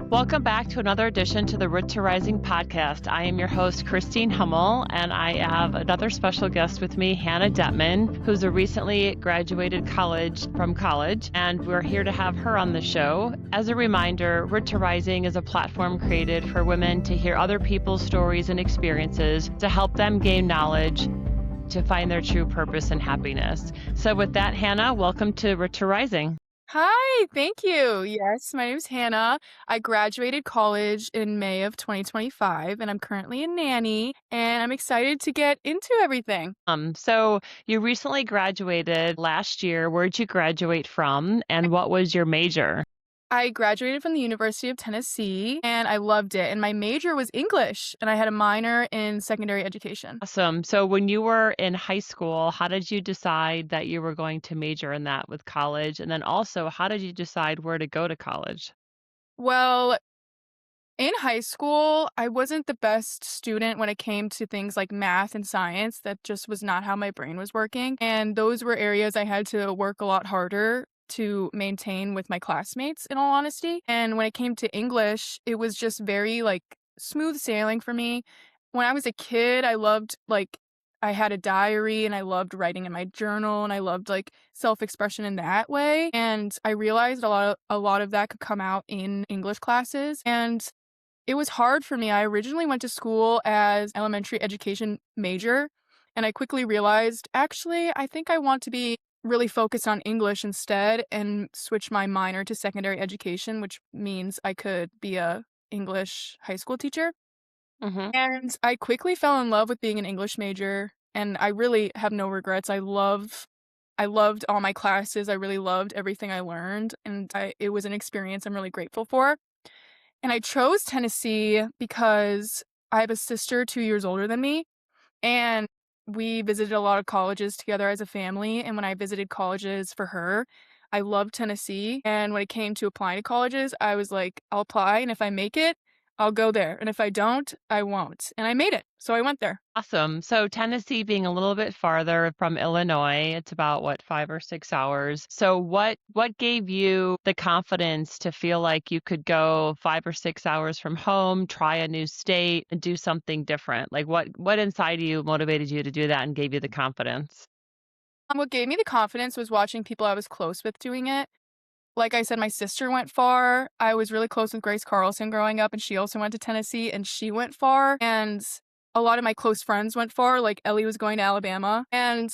Welcome back to another edition to the Root to Rising podcast. I am your host, Christine Hummel, and I have another special guest with me, Hannah Dettmann, who's a recently graduated college, and we're here to have her on the show. As a reminder, Root to Rising is a platform created for women to hear other people's stories and experiences to help them gain knowledge to find their true purpose and happiness. So with that, Hannah, welcome to Root to Rising. Hi, thank you. Yes, my name is Hannah. I graduated college in May of 2025, and I'm currently a nanny, and I'm excited to get into everything. So you recently graduated last year. Where'd you graduate from, and what was your major? I graduated from the University of Tennessee, and I loved it. And my major was English, and I had a minor in secondary education. Awesome. So when you were in high school, how did you decide that you were going to major in that with college? And then also, how did you decide where to go to college? Well, in high school, I wasn't the best student when it came to things like math and science. That just was not how my brain was working. And those were areas I had to work a lot harder to maintain with my classmates, in all honesty. And when it came to English, it was just very smooth sailing for me. When I was a kid, I loved I had a diary and I loved writing in my journal and I loved self-expression in that way. And I realized a lot of that could come out in English classes. And it was hard for me. I originally went to school as elementary education major, and I quickly realized, actually, I think I want to be really focused on English instead and switch my minor to secondary education, which means I could be a English high school teacher. Mm-hmm. And I quickly fell in love with being an English major, and I really have no regrets. I loved all my classes. I really loved everything I learned, and it was an experience I'm really grateful for. And I chose Tennessee because I have a sister 2 years older than me, and we visited a lot of colleges together as a family, and when I visited colleges for her, I loved Tennessee, and when it came to applying to colleges, I was like, "I'll apply, and if I make it, I'll go there, and if I don't, I won't." And I made it, so I went there. Awesome. So Tennessee being a little bit farther from Illinois, it's about what, 5 or 6 hours. So what gave you the confidence to feel like you could go 5 or 6 hours from home, try a new state, and do something different? Like what inside you motivated you to do that and gave you the confidence? What gave me the confidence was watching people I was close with doing it. Like I said, my sister went far. I was really close with Grace Carlson growing up, and she also went to Tennessee, and she went far. And a lot of my close friends went far, like Ellie was going to Alabama. And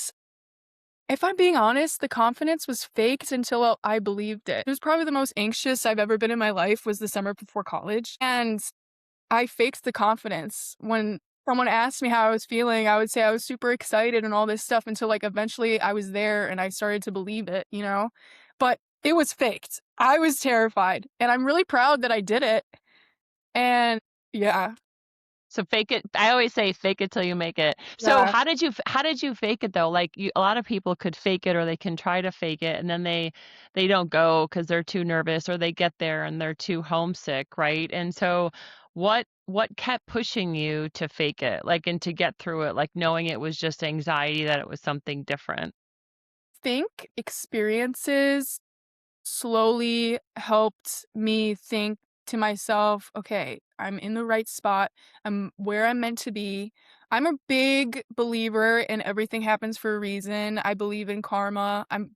if I'm being honest, the confidence was faked until I believed it. It was probably the most anxious I've ever been in my life was the summer before college. And I faked the confidence. When someone asked me how I was feeling, I would say I was super excited and all this stuff until eventually I was there and I started to believe it. But it was faked. I was terrified, and I'm really proud that I did it. And yeah, So fake it. I always say fake it till you make it. So yeah. how did you fake it though? Like a lot of people could fake it or they can try to fake it and then they don't go because they're too nervous or they get there and they're too homesick, right? And so what kept pushing you to fake it, like and to get through it, like knowing it was just anxiety, that it was something different? Think experiences slowly helped me think to myself, okay, I'm in the right spot. I'm where I'm meant to be. I'm a big believer in everything happens for a reason. I believe in karma. I'm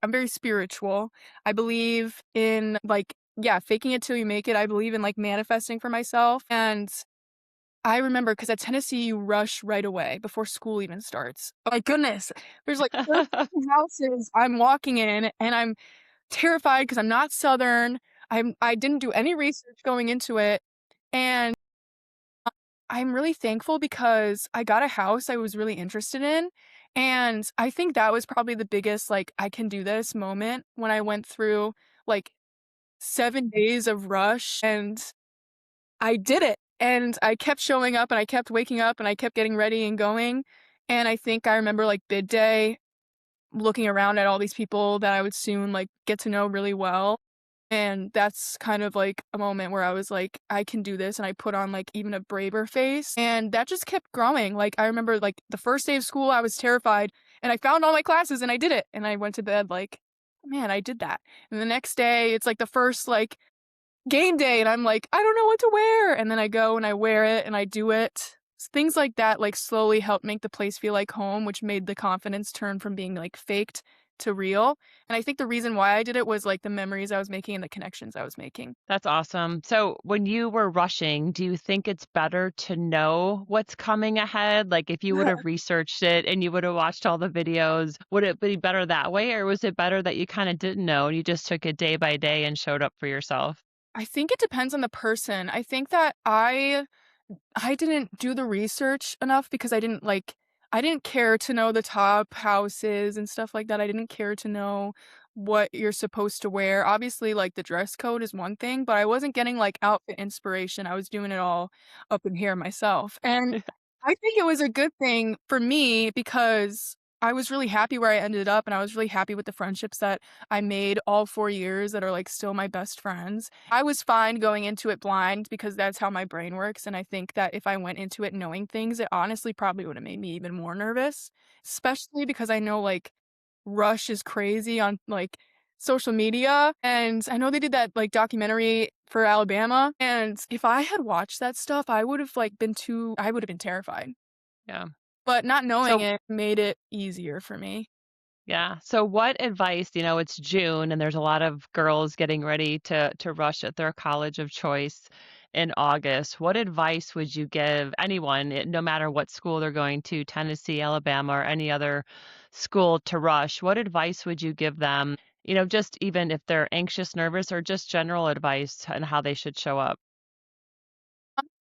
very spiritual. I believe in yeah, faking it till you make it. I believe in manifesting for myself. And I remember because at Tennessee you rush right away before school even starts. Oh my goodness. There's 13 houses I'm walking in, and I'm terrified because 'cause I'm not Southern. I didn't do any research going into it, and I'm really thankful because I got a house I was really interested in, and I think that was probably the biggest, "I can do this" moment when I went through, like, 7 days of rush, and I did it, and I kept showing up, and I kept waking up, and I kept getting ready and going, and I think I remember, bid day, looking around at all these people that I would soon, get to know really well. And that's kind of a moment where I was like, "I can do this," and I put on, even a braver face, and that just kept growing. I remember, the first day of school, I was terrified, and I found all my classes, and I did it, and I went to bed like, "Man, I did that." And the next day, it's, the first, game day, and I'm like, "I don't know what to wear," and then I go and I wear it and I do it. Things like that, like, slowly helped make the place feel like home, which made the confidence turn from being, like, faked to real, and I think the reason why I did it was, like, the memories I was making and the connections I was making. That's awesome. So, when you were rushing, do you think it's better to know what's coming ahead? Like, if you would have researched it and you would have watched all the videos, would it be better that way? Or was it better that you kind of didn't know and you just took it day by day and showed up for yourself? I think it depends on the person. I think that I didn't do the research enough because I didn't care to know the top houses and stuff like that. I didn't care to know what you're supposed to wear. Obviously, like, the dress code is one thing, but I wasn't getting, like, outfit inspiration. I was doing it all up in here myself. And I think it was a good thing for me because I was really happy where I ended up, and I was really happy with the friendships that I made all 4 years that are, like, still my best friends. I was fine going into it blind because that's how my brain works, and I think that if I went into it knowing things, it honestly probably would've made me even more nervous, especially because I know, like, Rush is crazy on, like, social media, and I know they did that, like, documentary for Alabama, and if I had watched that stuff, I would've been terrified, Yeah. but not knowing So, it made it easier for me. yeah. So what advice, it's June and there's a lot of girls getting ready to rush at their college of choice in August. What advice would you give anyone, no matter what school they're going to, Tennessee, Alabama, or any other school to rush? What advice would you give them, just even if they're anxious, nervous, or just general advice on how they should show up?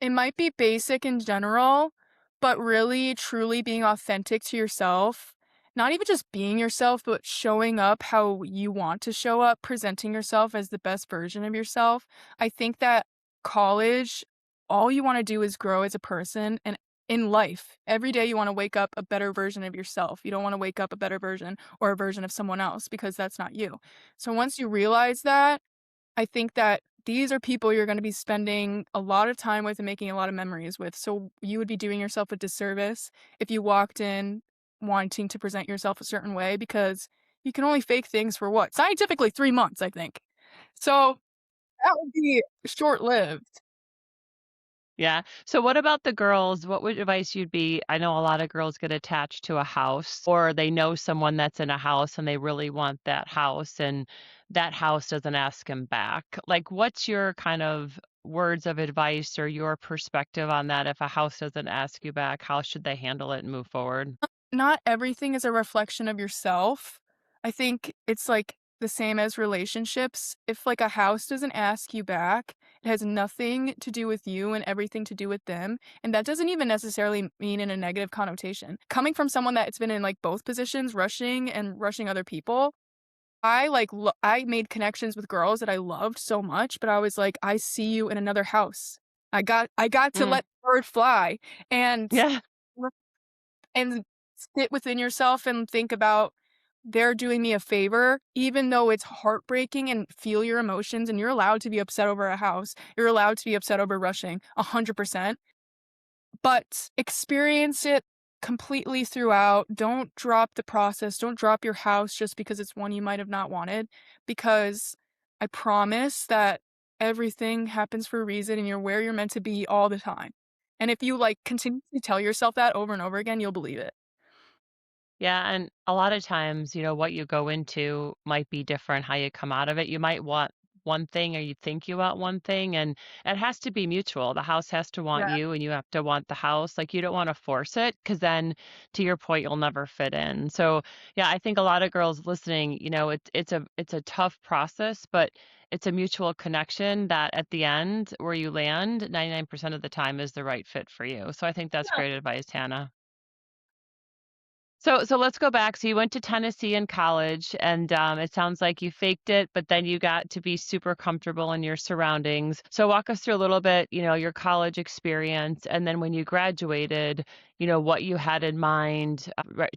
It might be basic in general, but really truly being authentic to yourself. Not even just being yourself, but showing up how you want to show up, presenting yourself as the best version of yourself. I think that college, all you want to do is grow as a person and in life. Every day you want to wake up a better version of yourself. You don't want to wake up a better version or a version of someone else because that's not you. So once you realize that, I think that these are people you're gonna be spending a lot of time with and making a lot of memories with, so you would be doing yourself a disservice if you walked in wanting to present yourself a certain way because you can only fake things for what? Scientifically 3 months, I think. So, that would be short-lived. Yeah. So what about the girls? What would advice you'd be? I know a lot of girls get attached to a house or they know someone that's in a house and they really want that house and that house doesn't ask them back. Like what's your kind of words of advice or your perspective on that if a house doesn't ask you back, how should they handle it and move forward? Not everything is a reflection of yourself. I think it's, like, the same as relationships. If, like, a house doesn't ask you back, it has nothing to do with you and everything to do with them, and that doesn't even necessarily mean in a negative connotation. Coming from someone that's been in, like, both positions, rushing and rushing other people, I made connections with girls that I loved so much, but I was like, "I see you in another house." I got to Mm, let the bird fly, and yeah. and sit within yourself and think about they're doing me a favor, even though it's heartbreaking and feel your emotions, and you're allowed to be upset over a house. You're allowed to be upset over rushing 100%, but experience it completely throughout. Don't drop the process. Don't drop your house just because it's one you might have not wanted, because I promise that everything happens for a reason and you're where you're meant to be all the time. And if you like continuously tell yourself that over and over again, you'll believe it. Yeah, and a lot of times, what you go into might be different how you come out of it. You might want one thing or you think you want one thing, and it has to be mutual. The house has to want Yeah. you and you have to want the house. Like you don't want to force it because then to your point, you'll never fit in. So yeah, I think a lot of girls listening, it's a tough process, but it's a mutual connection that at the end where you land, 99% of the time is the right fit for you. So I think that's great advice, Hannah. So let's go back. So you went to Tennessee in college, and it sounds like you faked it, but then you got to be super comfortable in your surroundings. So walk us through a little bit, your college experience, and then when you graduated, what you had in mind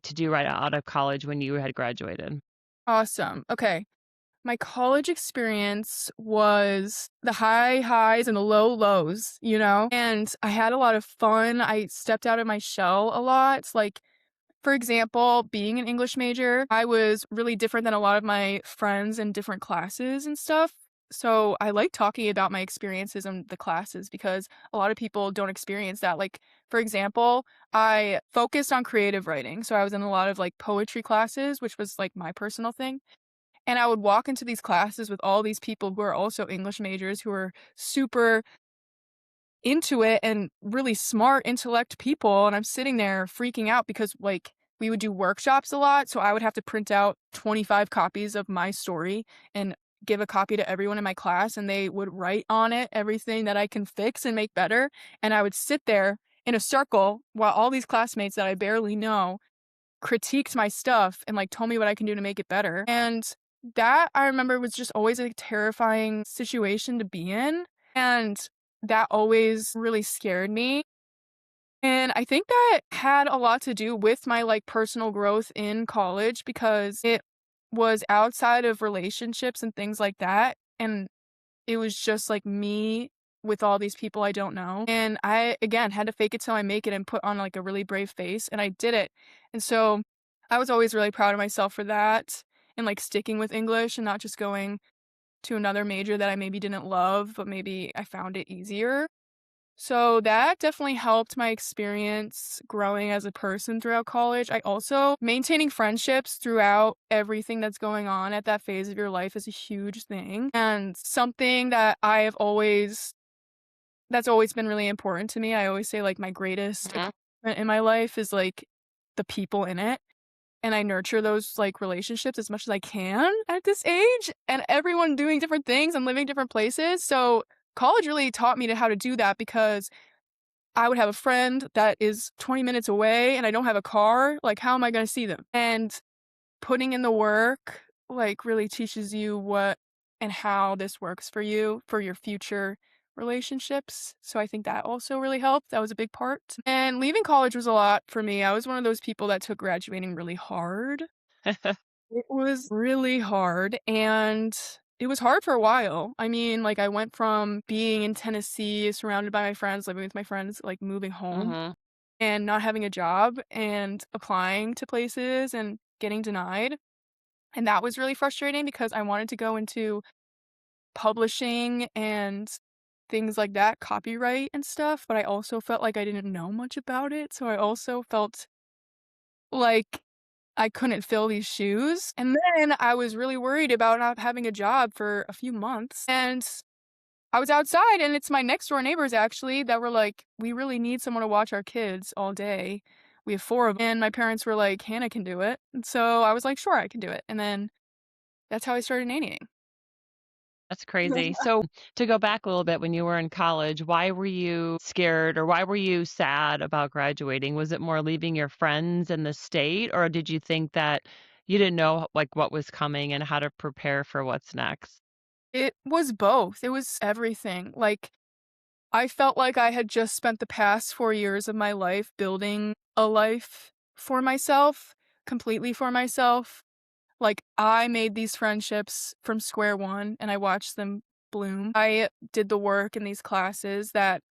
to do right out of college when you had graduated. Awesome. Okay. My college experience was the high highs and the low lows, you know? And I had a lot of fun. I stepped out of my shell a lot. Like, for example, being an English major, I was really different than a lot of my friends in different classes and stuff. So I like talking about my experiences in the classes because a lot of people don't experience that. Like, for example, I focused on creative writing. So I was in a lot of like poetry classes, which was like my personal thing. And I would walk into these classes with all these people who are also English majors who are super into it and really smart intellect people, and I'm sitting there freaking out because, like, we would do workshops a lot, so I would have to print out 25 copies of my story and give a copy to everyone in my class, and they would write on it everything that I can fix and make better, and I would sit there in a circle while all these classmates that I barely know critiqued my stuff and, like, told me what I can do to make it better, and that I remember was just always a terrifying situation to be in, and that always really scared me, and I think that had a lot to do with my, like, personal growth in college because it was outside of relationships and things like that, and it was just, like, me with all these people I don't know, and I, again, had to fake it till I make it and put on, like, a really brave face, and I did it, and so I was always really proud of myself for that and, like, sticking with English and not just going to another major that I maybe didn't love, but maybe I found it easier. So that definitely helped my experience growing as a person throughout college. I also maintaining friendships throughout everything that's going on at that phase of your life is a huge thing. And something that I have always that's always been really important to me. I always say like my greatest Mhm. accomplishment in my life is like the people in it. And I nurture those like relationships as much as I can at this age. And everyone doing different things and living different places. So college really taught me to how to do that because I would have a friend that is 20 minutes away and I don't have a car, like, how am I gonna see them? And putting in the work, like, really teaches you what and how this works for you, for your future relationships, so I think that also really helped, that was a big part. And leaving college was a lot for me, I was one of those people that took graduating really hard. It was really hard, and it was hard for a while. I mean, like, I went from being in Tennessee, surrounded by my friends, living with my friends, like, moving home, Mhm. and not having a job, and applying to places and getting denied, and that was really frustrating because I wanted to go into publishing and things like that, copyright and stuff, but I also felt like I didn't know much about it, so I also felt like I couldn't fill these shoes, and then I was really worried about not having a job for a few months, and I was outside, and it's my next door neighbors actually that were like, "We really need someone to watch our kids all day." We have 4 of 'em, and my parents were like, "Hannah can do it," and so I was like, "Sure, I can do it," and then that's how I started nannying. That's crazy. So, to go back a little bit when you were in college, why were you scared or why were you sad about graduating? Was it more leaving your friends in the state, or did you think that you didn't know, like, what was coming and how to prepare for what's next? It was both, it was everything, like, I felt like I had just spent the past 4 years of my life building a life for myself, completely for myself. Like, I made these friendships from square one, and I watched them bloom. I did the work in these classes that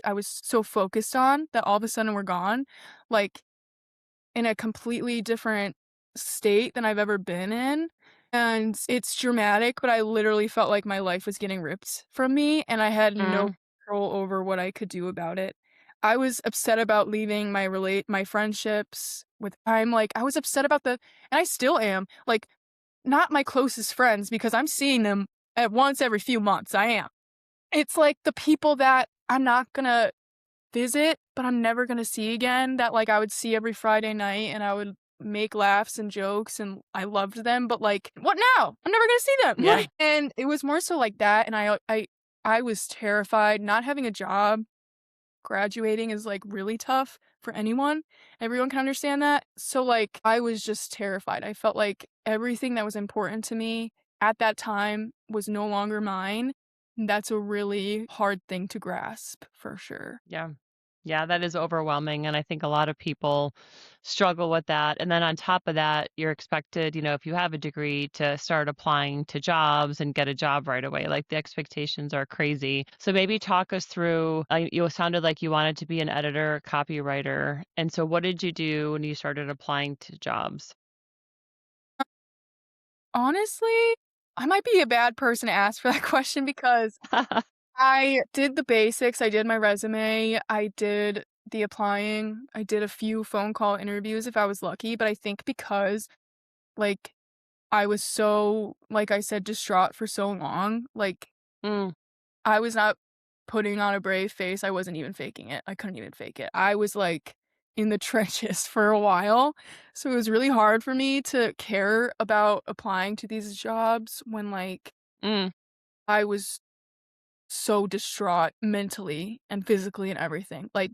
I was so focused on that all of a sudden were gone, like, in a completely different state than I've ever been in, and it's dramatic, but I literally felt like my life was getting ripped from me, and I had no Mm, control over what I could do about it. I was upset about leaving my friendships with I was upset about and I still am, like, not my closest friends because I'm seeing them at once every few months, I am. It's like the people that I'm not gonna visit, but I'm never gonna see again that, like, I would see every Friday night and I would make laughs and jokes and I loved them, but, like, what now? I'm never gonna see them, yeah. like and it was more so like that, and I was terrified not having a job. Graduating is, like, really tough for anyone. Everyone can understand that. So, like, I was just terrified. I felt like everything that was important to me at that time was no longer mine. And that's a really hard thing to grasp for sure. Yeah. Yeah, that is overwhelming, and I think a lot of people struggle with that, and then on top of that, you're expected, if you have a degree, to start applying to jobs and get a job right away, like, the expectations are crazy. So maybe talk us through, you sounded like you wanted to be an editor, copywriter, and so what did you do when you started applying to jobs? Honestly, I might be a bad person to ask for that question because I did the basics. I did my resume. I did the applying. I did a few phone call interviews if I was lucky, but I think because, like, I was so, like I said, distraught for so long, like, Mm, I was not putting on a brave face. I wasn't even faking it. I couldn't even fake it. I was, like, in the trenches for a while, so it was really hard for me to care about applying to these jobs when, like, mm. I was so distraught mentally and physically and everything. Like,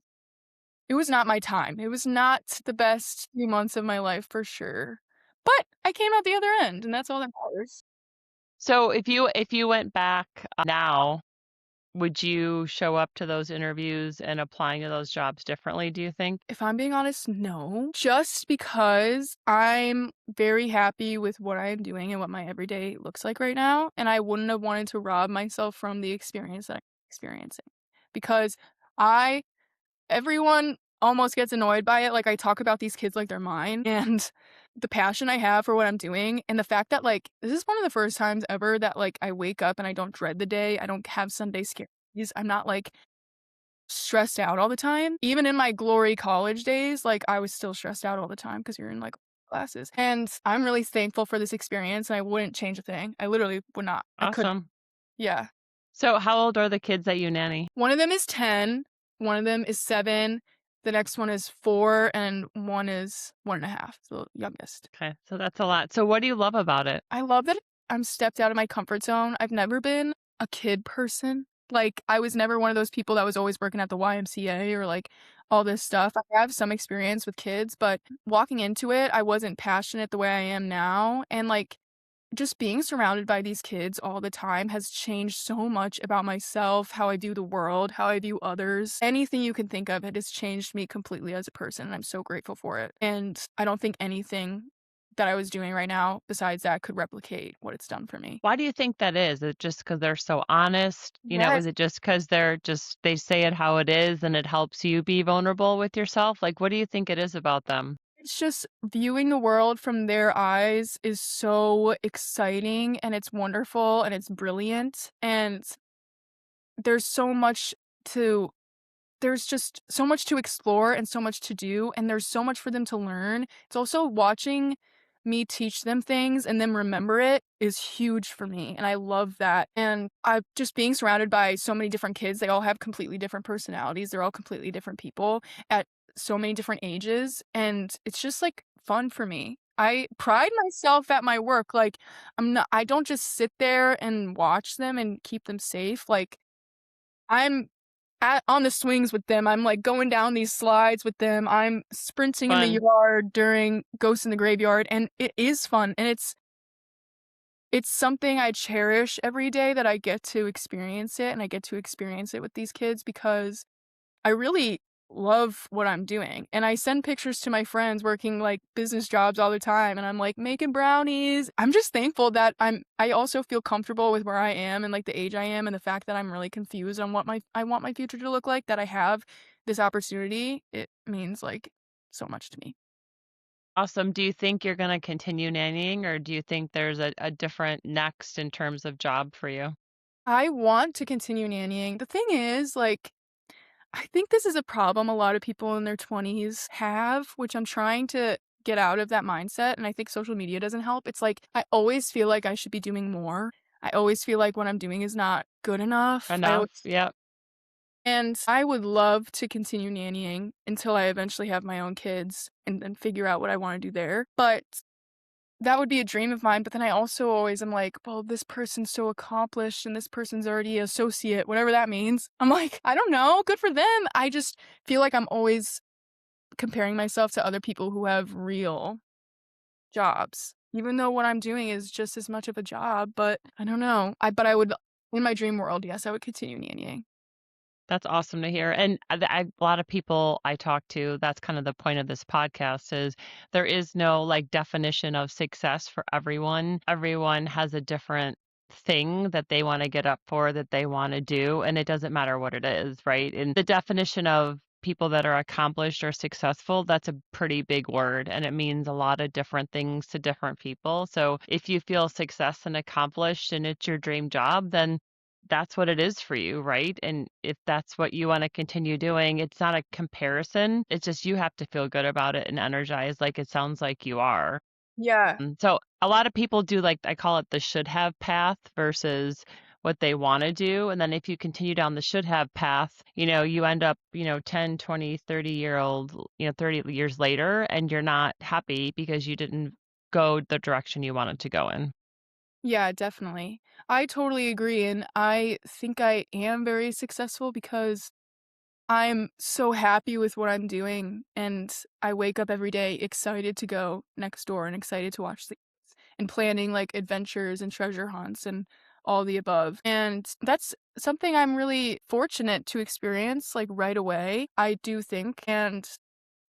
it was not my time. It was not the best few months of my life for sure. But I came out the other end, and that's all that matters. So if you went back now, would you show up to those interviews and applying to those jobs differently, do you think? If I'm being honest, no. Just because I'm very happy with what I'm doing and what my everyday looks like right now, and I wouldn't have wanted to rob myself from the experience that I'm experiencing. Because I everyone almost gets annoyed by it, like, I talk about these kids like they're mine, and the passion I have for what I'm doing, and the fact that, like, this is one of the first times ever that, like, I wake up and I don't dread the day, I don't have Sunday scaries, I'm not, like, stressed out all the time. Even in my glory college days, like, I was still stressed out all the time because 'cause you're in, like, classes, and I'm really thankful for this experience, and I wouldn't change a thing. I literally would not. I could Awesome. yeah. So how old are the kids that you nanny? One of them is 10, one of them is 7, the next one is 4, and one is 1.5, the youngest. Okay, so that's a lot. So what do you love about it? I love that I'm stepped out of my comfort zone. I've never been a kid person. Like, I was never one of those people that was always working at the YMCA or, like, all this stuff. I have some experience with kids, but walking into it, I wasn't passionate the way I am now, and, like, just being surrounded by these kids all the time has changed so much about myself, how I view the world, how I view others. Anything you can think of, it has changed me completely as a person, and I'm so grateful for it. And I don't think anything that I was doing right now besides that could replicate what it's done for me. Why do you think that is? Is it just because 'cause they're so honest? Is Yes. it just because 'cause they say it how it is and it helps you be vulnerable with yourself? Like, what do you think it is about them? It's just viewing the world from their eyes is so exciting and it's wonderful and it's brilliant. And there's so much to there's just so much to explore and so much to do, and there's so much for them to learn. It's also watching me teach them things and them remember it is huge for me, and I love that. And I just being surrounded by so many different kids, they all have completely different personalities. They're all completely different people at so many different ages, and it's just like fun for me. I pride myself at my work. Like I don't just sit there and watch them and keep them safe. Like I'm on the swings with them, I'm, like, going down these slides with them, I'm sprinting in the Fun. yard during Ghosts in the Graveyard, and it is fun, and it's something I cherish every day that I get to experience it, and I get to experience it with these kids because I really love what I'm doing, and I send pictures to my friends working, like, business jobs all the time, and I'm, like, making brownies. I'm just thankful that I also feel comfortable with where I am and, like, the age I am and the fact that I'm really confused on what I want my future to look like, that I have this opportunity. It means, like, so much to me. Awesome. Do you think you're gonna continue nannying, or do you think there's a different next in terms of job for you? I want to continue nannying. The thing is, like, I think this is a problem a lot of people in their 20s have, which I'm trying to get out of that mindset, and I think social media doesn't help. It's like I always feel like I should be doing more. I always feel like what I'm doing is not good enough. Enough? Yep. And I would love to continue nannying until I eventually have my own kids and then figure out what I want to do there. But that would be a dream of mine, but then I also always am like, "Well, this person's so accomplished and this person's already associate," whatever that means. I'm like, "I don't know, good for them." I just feel like I'm always comparing myself to other people who have real jobs, even though what I'm doing is just as much of a job, but I don't know. I would in my dream world, yes, I would continue nannying. That's awesome to hear. And a lot of people I talk to, that's kind of the point of this podcast is there is no like definition of success for everyone. Everyone has a different thing that they want to get up for, that they want to do, and it doesn't matter what it is, right? And the definition of people that are accomplished or successful, that's a pretty big word and it means a lot of different things to different people. So if you feel success and accomplished and it's your dream job, then that's what it is for you, right? And if that's what you want to continue doing, it's not a comparison. It's just you have to feel good about it and energized like it sounds like you are. Yeah. So a lot of people do like I call it the should have path versus what they want to do. And then if you continue down the should have path, you end up, 10, 20, 30-year-old, 30 years later, and you're not happy because you didn't go the direction you wanted to go in. Yeah, definitely. I totally agree, and I think I am very successful because I'm so happy with what I'm doing, and I wake up every day excited to go next door and excited to watch the and planning, like, adventures and treasure hunts and all the above, and that's something I'm really fortunate to experience, like, right away, I do think, and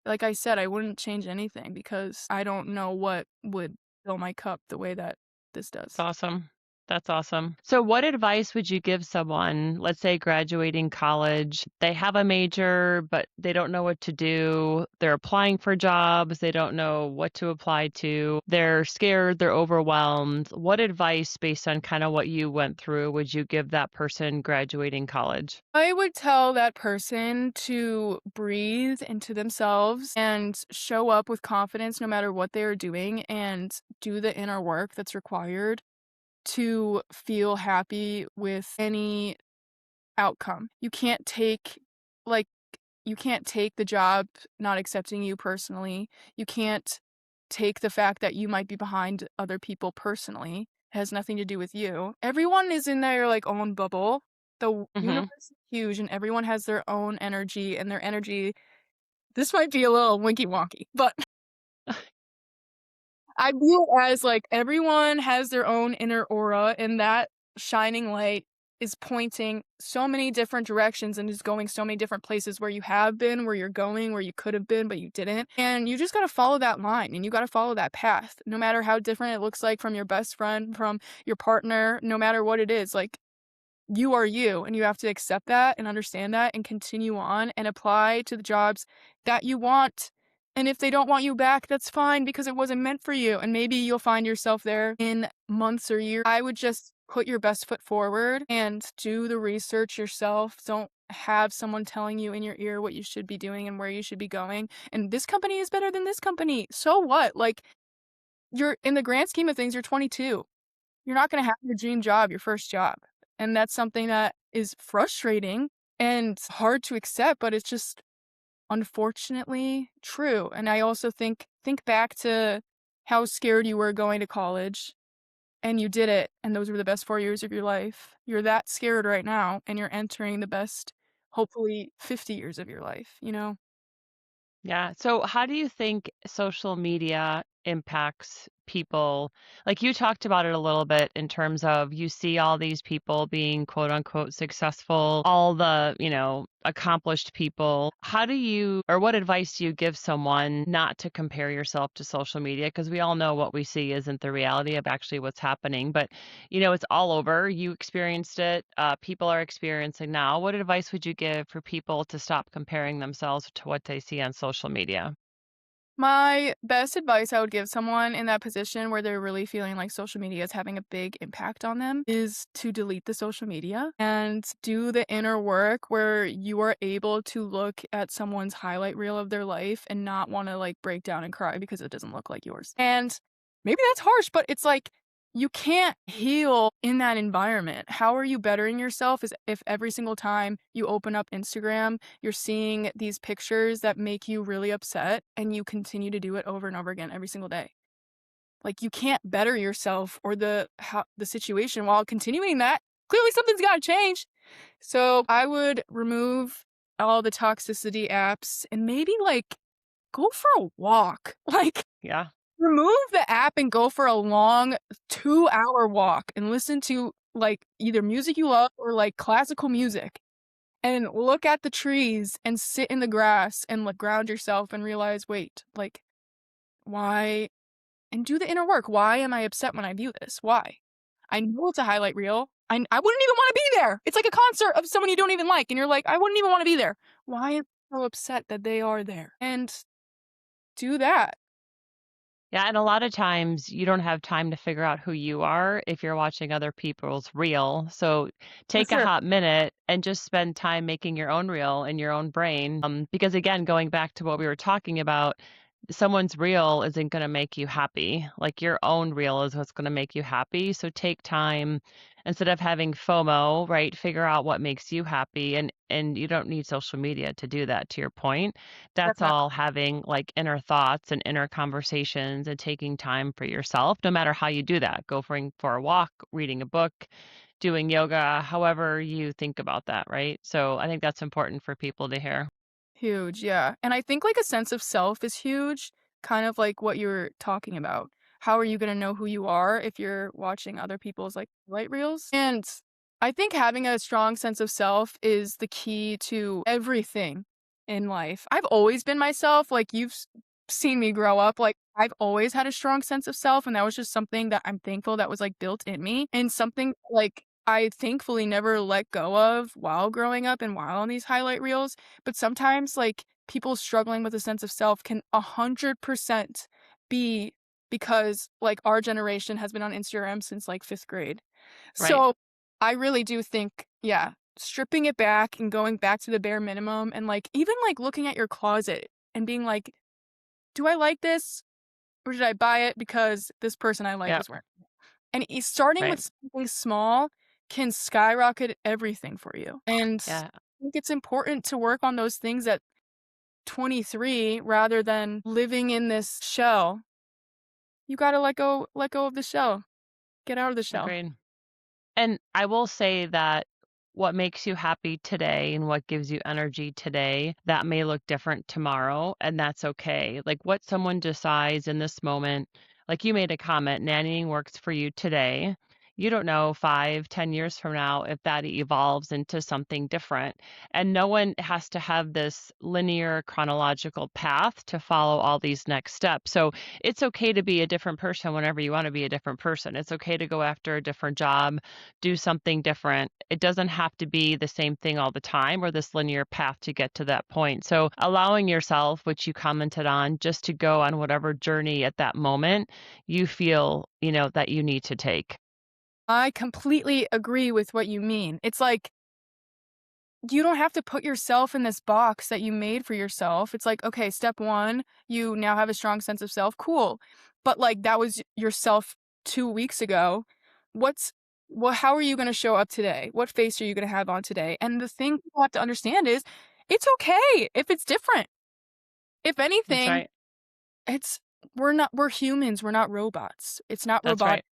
like I said, I wouldn't change anything because I don't know what would fill my cup the way that this That's does. awesome. That's awesome. So, what advice would you give someone, let's say graduating college, they have a major, but they don't know what to do. They're applying for jobs, they don't know what to apply to. They're scared, they're overwhelmed. What advice, based on kind of what you went through, would you give that person graduating college? I would tell that person to breathe into themselves and show up with confidence no matter what they are doing and do the inner work that's required to feel happy with any outcome. Like, you can't take the job not accepting you personally. You can't take the fact that you might be behind other people personally. It has nothing to do with you. Everyone is in their, like, own bubble. The Mhm. universe is huge, and everyone has their own energy, and their energy this might be a little winky wonky, but I view it as, like, everyone has their own inner aura, and that shining light is pointing so many different directions and is going so many different places where you have been, where you're going, where you could have been, but you didn't. And you just gotta follow that line and you gotta follow that path, no matter how different it looks like from your best friend, from your partner, no matter what it is. Like, you are you, and you have to accept that and understand that and continue on and apply to the jobs that you want. And if they don't want you back, that's fine because it wasn't meant for you. And maybe you'll find yourself there in months or years. I would just put your best foot forward and do the research yourself. Don't have someone telling you in your ear what you should be doing and where you should be going. And this company is better than this company. So what? Like, you're in the grand scheme of things, you're 22. You're not gonna have your dream job your first job, and that's something that is frustrating and hard to accept, but it's just unfortunately true, and I also think back to how scared you were going to college, and you did it, and those were the best 4 years of your life. You're that scared right now, and you're entering the best, hopefully, 50 years of your life, you know? Yeah. So, how do you think social media impacts people? Like you talked about it a little bit in terms of you see all these people being quote unquote successful, all the, accomplished people. How do you, or what advice do you give someone not to compare yourself to social media? Because we all know what we see isn't the reality of actually what's happening. But it's all over. You experienced it. People are experiencing now. What advice would you give for people to stop comparing themselves to what they see on social media? My best advice I would give someone in that position where they're really feeling like social media is having a big impact on them is to delete the social media and do the inner work where you are able to look at someone's highlight reel of their life and not want to, like, break down and cry because it doesn't look like yours. And maybe that's harsh, but it's like you can't heal in that environment. How are you bettering yourself is if every single time you open up Instagram, you're seeing these pictures that make you really upset and you continue to do it over and over again every single day. Like, you can't better yourself or the situation while continuing that. Clearly something's got to change. So, I would remove all the toxicity apps and maybe, like, go for a walk. Like, Yeah. remove the app and go for a long 2-hour walk and listen to, like, either music you love or, like, classical music, and look at the trees and sit in the grass and, like, ground yourself and realize, "Wait, like, why," and do the inner work. "Why am I upset when I view this? Why? I know it's a highlight reel. I wouldn't even wanna be there. It's like a concert of someone you don't even like, and you're like, "I wouldn't even wanna be there. Why am I so upset that they are there and do that. Yeah, and a lot of times you don't have time to figure out who you are if you're watching other people's reel. So For take a sure. hot minute and just spend time making your own reel in your own brain. Because again, going back to what we were talking about, someone's reel isn't going to make you happy. Like your own reel is what's going to make you happy. So take time instead of having FOMO, right? Figure out what makes you happy and you don't need social media to do that to your point. That's Definitely. all having like inner thoughts and inner conversations and taking time for yourself, no matter how you do that. Going for a walk, reading a book, doing yoga, however you think about that, right? So I think that's important for people to hear. Huge, yeah. And I think like a sense of self is huge, kind of like what you were talking about. How are you gonna know who you are if you're watching other people's like light reels? And I think having a strong sense of self is the key to everything in life. I've always been myself, like seen me grow up, like I've always had a strong sense of self, and that was just something that I'm thankful that was like built in me and something like I thankfully never let go of while growing up and while on these highlight reels. But sometimes, like, people struggling with a sense of self can 100% be because, like, our generation has been on Instagram since, like, 5th grade. Right. So, I really do think, yeah, stripping it back and going back to the bare minimum and, like, even, like, looking at your closet and being like, "Do I like this, or did I buy it because this person I like Yep. is wearing it?" And starting Right. with something small can skyrocket everything for you. And Yeah. I think it's important to work on those things at 23 rather than living in this shell. You gotta let go of the shell. Get out of the shell. Agreed. And I will say that what makes you happy today and what gives you energy today, that may look different tomorrow, and that's okay. Like what someone decides in this moment, like you made a comment, nannying works for you today. You don't know 5, 10 years from now if that evolves into something different. And no one has to have this linear chronological path to follow all these next steps. So it's okay to be a different person whenever you want to be a different person. It's okay to go after a different job, do something different. It doesn't have to be the same thing all the time or this linear path to get to that point. So, allowing yourself, which you commented on, just to go on whatever journey at that moment you feel, that you need to take. I completely agree with what you mean. It's like you don't have to put yourself in this box that you made for yourself. It's like, okay, step 1, you now have a strong sense of self. Cool. But like that was yourself 2 weeks ago. What's how are you going to show up today? What face are you going to have on today? And the thing people have to understand is it's okay if it's different. If That's anything, right. it's we're humans, we're not robots. It's not That's robotic. right.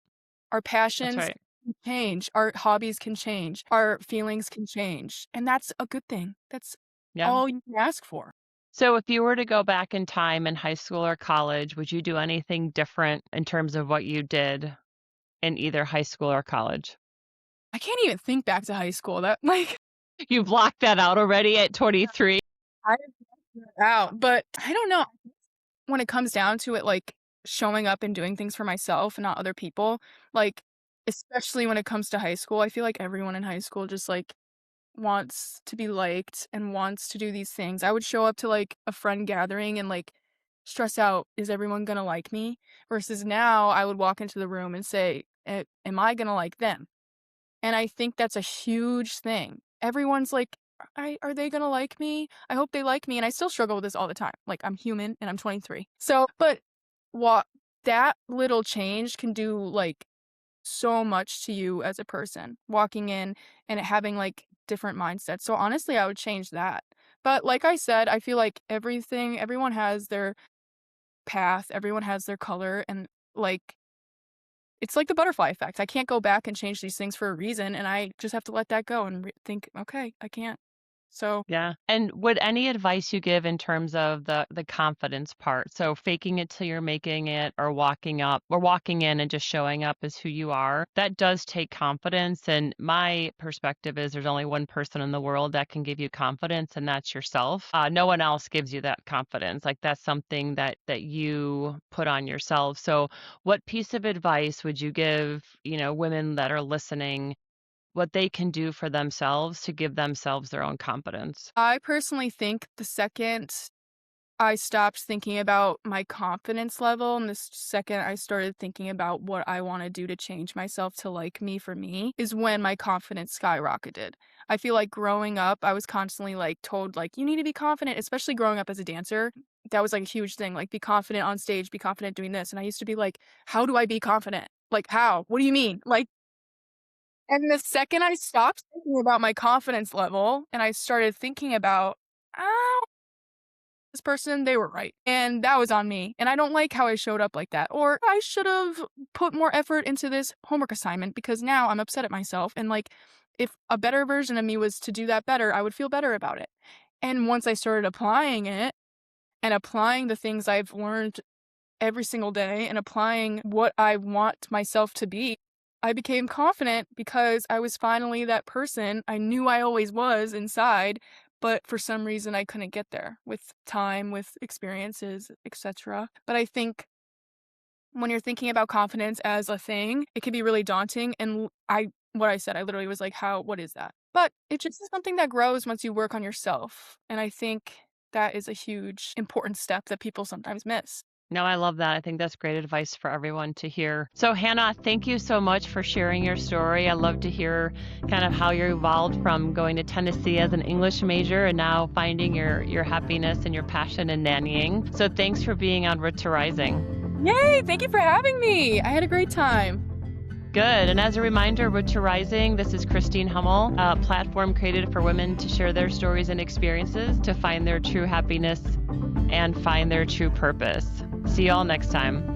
Our That's passions right. can change, our hobbies can change, our feelings can change, and that's a good thing. That's Yeah. all you can ask for. So, if you were to go back in time in high school or college, would you do anything different in terms of what you did in either high school or college? I can't even think back to high school. That like You blocked that out already at 23? I out, but I don't know. When it comes down to it, like showing up and doing things for myself and not other people, like especially when it comes to high school, I feel like everyone in high school just like wants to be liked and wants to do these things. I would show up to like a friend gathering and like stress out, is everyone gonna like me? Versus now I would walk into the room and say, Am I gonna like them?" And I think that's a huge thing. Everyone's like, are they gonna like me? I hope they like me. And I still struggle with this all the time. Like I'm human and I'm 23. So, but what that little change can do like so much to you as a person walking in and having like different mindsets. So honestly, I would change that. But like I said, I feel like everyone has their path, everyone has their color, and like it's like the butterfly effect. I can't go back and change these things for a reason, and I just have to let that go and think, okay, I can't. So Yeah. And would any advice you give in terms of the confidence part? So faking it till you're making it or walking up or walking in and just showing up as who you are, that does take confidence. And my perspective is there's only one person in the world that can give you confidence, and that's yourself. No one else gives you that confidence. Like that's something that you put on yourself. So what piece of advice would you give, women that are listening what they can do for themselves to give themselves their own confidence? I personally think the second I stopped thinking about my confidence level, and the second I started thinking about what I want to do to change myself to like me for me, is when my confidence skyrocketed. I feel like growing up, I was constantly like told, like, you need to be confident, especially growing up as a dancer. That was like a huge thing, like, be confident on stage, be confident doing this. And I used to be like, how do I be confident? Like, how? What do you mean? Like, and the second I stopped thinking about my confidence level and I started thinking about, oh, this person, they were right. And that was on me. And I don't like how I showed up like that. Or I should have put more effort into this homework assignment because now I'm upset at myself. And like, if a better version of me was to do that better, I would feel better about it. And once I started applying it and applying the things I've learned every single day and applying what I want myself to be, I became confident because I was finally that person I knew I always was inside, but for some reason I couldn't get there with time, with experiences, etc. But I think when you're thinking about confidence as a thing, it can be really daunting. And what I said, I literally was like, what is that? But it just is something that grows once you work on yourself. And I think that is a huge, important step that people sometimes miss. No, I love that. I think that's great advice for everyone to hear. So, Hannah, thank you so much for sharing your story. I love to hear kind of how you evolved from going to Tennessee as an English major and now finding your happiness and your passion in nannying. So, thanks for being on Root to Rising. Yay! Thank you for having me. I had a great time. Good. And as a reminder, Root to Rising, this is Christine Hummel, a platform created for women to share their stories and experiences to find their true happiness and find their true purpose. See you all next time.